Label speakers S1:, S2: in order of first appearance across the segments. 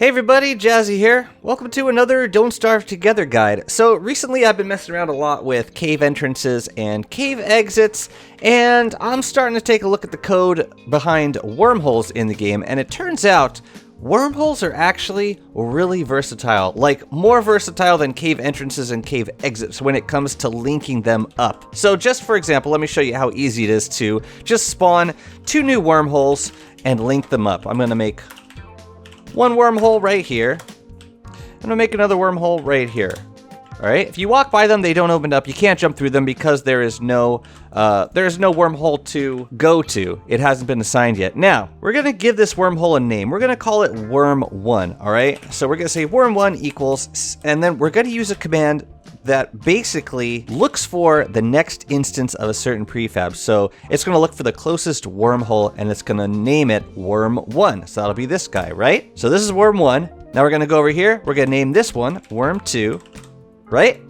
S1: Hey everybody, Jazzy here. Welcome to another Don't Starve Together guide. So recently I've been messing around a lot with cave entrances and cave exits, and I'm starting to take a look at the code behind wormholes in the game, and it turns out wormholes are actually really versatile, like more versatile than cave entrances and cave exits when it comes to linking them up. So just for example, let me show you how easy it is to just spawn 2 new wormholes and link them up. I'm going to make one wormhole right here. I'm gonna make another wormhole right here. All right. If you walk by them, they don't open up. You can't jump through them because there is no wormhole to go to. It hasn't been assigned yet. Now we're gonna give this wormhole a name. We're gonna call it worm1. All right. So we're gonna say worm1 equals, and then we're gonna use a command that basically looks for the next instance of a certain prefab. So it's going to look for the closest wormhole and it's going to name it worm1. So that'll be this guy, right? So this is worm1. Now we're going to go over here. We're going to name this one worm2, right?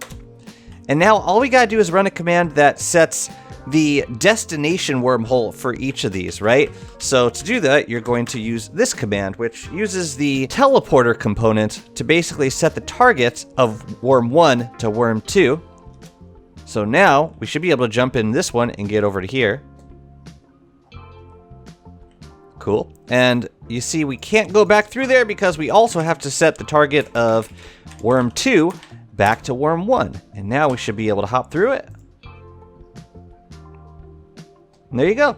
S1: And now all we got to do is run a command that sets the destination wormhole for each of these, right? So to do that, you're going to use this command, which uses the teleporter component to basically set the target of worm1 to worm2. So now we should be able to jump in this one and get over to here. Cool. And you see we can't go back through there because we also have to set the target of worm2 back to worm1. And now we should be able to hop through it. And there you go.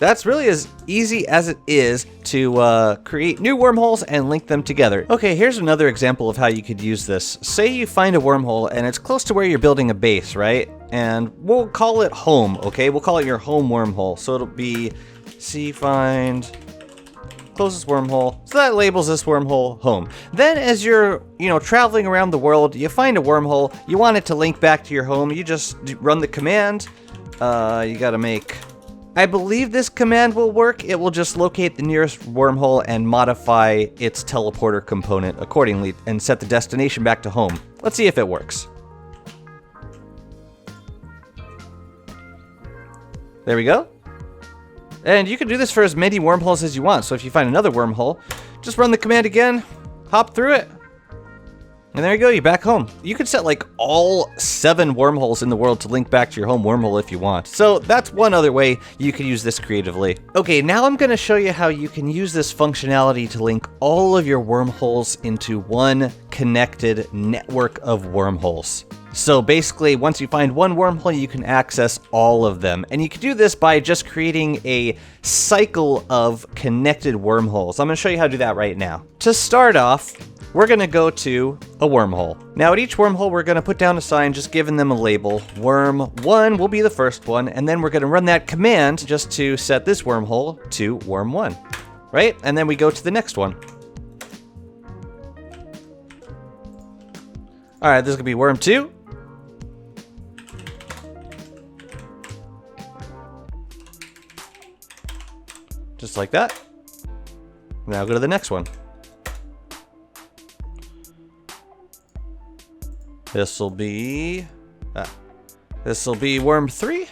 S1: That's really as easy as it is to create new wormholes and link them together. Okay, here's another example of how you could use this. Say you find a wormhole and it's close to where you're building a base, right? And we'll call it home, okay? We'll call it your home wormhole. So it'll be find closest wormhole. So that labels this wormhole home. Then as you're, traveling around the world, you find a wormhole, you want it to link back to your home, you just run the command. You gotta make... I believe this command will work. It will just locate the nearest wormhole and modify its teleporter component accordingly and set the destination back to home. Let's see if it works. There we go. And you can do this for as many wormholes as you want. So if you find another wormhole, just run the command again, hop through it. And there you go, you're back home. You could set like all 7 wormholes in the world to link back to your home wormhole if you want. So that's one other way you can use this creatively. Okay, now I'm gonna show you how you can use this functionality to link all of your wormholes into one connected network of wormholes. So basically, once you find one wormhole, you can access all of them. And you can do this by just creating a cycle of connected wormholes. I'm gonna show you how to do that right now. To start off, we're going to go to a wormhole. Now at each wormhole, we're going to put down a sign, just giving them a label. Worm1 will be the first one, and then we're going to run that command just to set this wormhole to worm1, right? And then we go to the next one. All right, this is going to be worm2. Just like that. Now go to the next one. This will be worm3.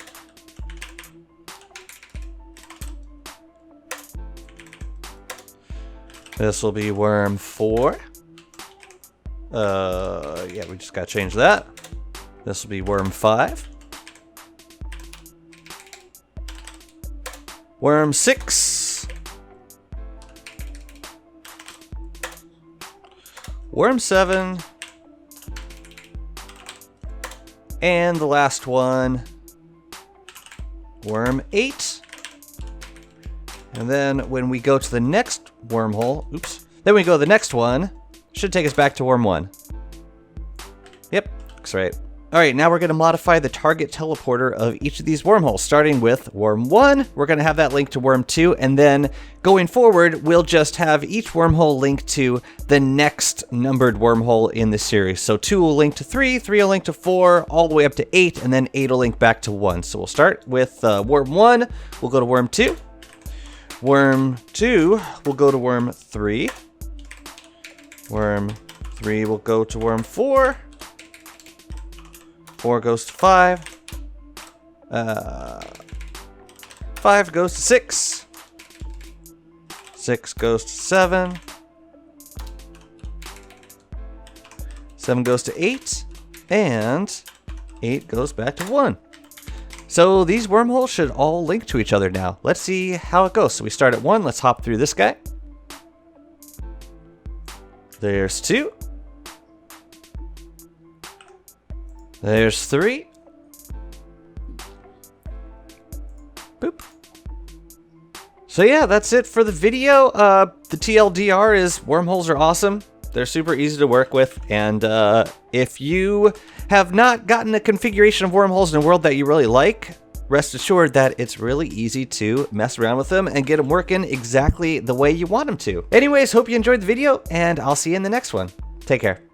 S1: This will be worm4. Yeah, we just gotta change that. This will be worm5. Worm6. Worm7. And the last one, worm8. And then when we go to the next wormhole, then we go to the next one, should take us back to worm1. Yep, looks right. All right, now we're going to modify the target teleporter of each of these wormholes, starting with worm1. We're going to have that link to worm2, and then going forward, we'll just have each wormhole linked to the next numbered wormhole in the series. So 2 will link to 3, 3 will link to 4, all the way up to 8, and then 8 will link back to 1. So we'll start with worm1. We'll go to worm2. Worm2 will go to worm3. Worm3 will go to worm4. 4 goes to 5. 5 goes to 6. 6 goes to 7. 7 goes to 8, and 8 goes back to 1. So these wormholes should all link to each other now. Let's see how it goes. So we start at 1. Let's hop through this guy. There's 2. There's 3. Boop. So yeah, that's it for the video. The TLDR is wormholes are awesome. They're super easy to work with, and if you have not gotten a configuration of wormholes in a world that you really like, rest assured that it's really easy to mess around with them and get them working exactly the way you want them to. Anyways, hope you enjoyed the video, and I'll see you in the next one. Take care.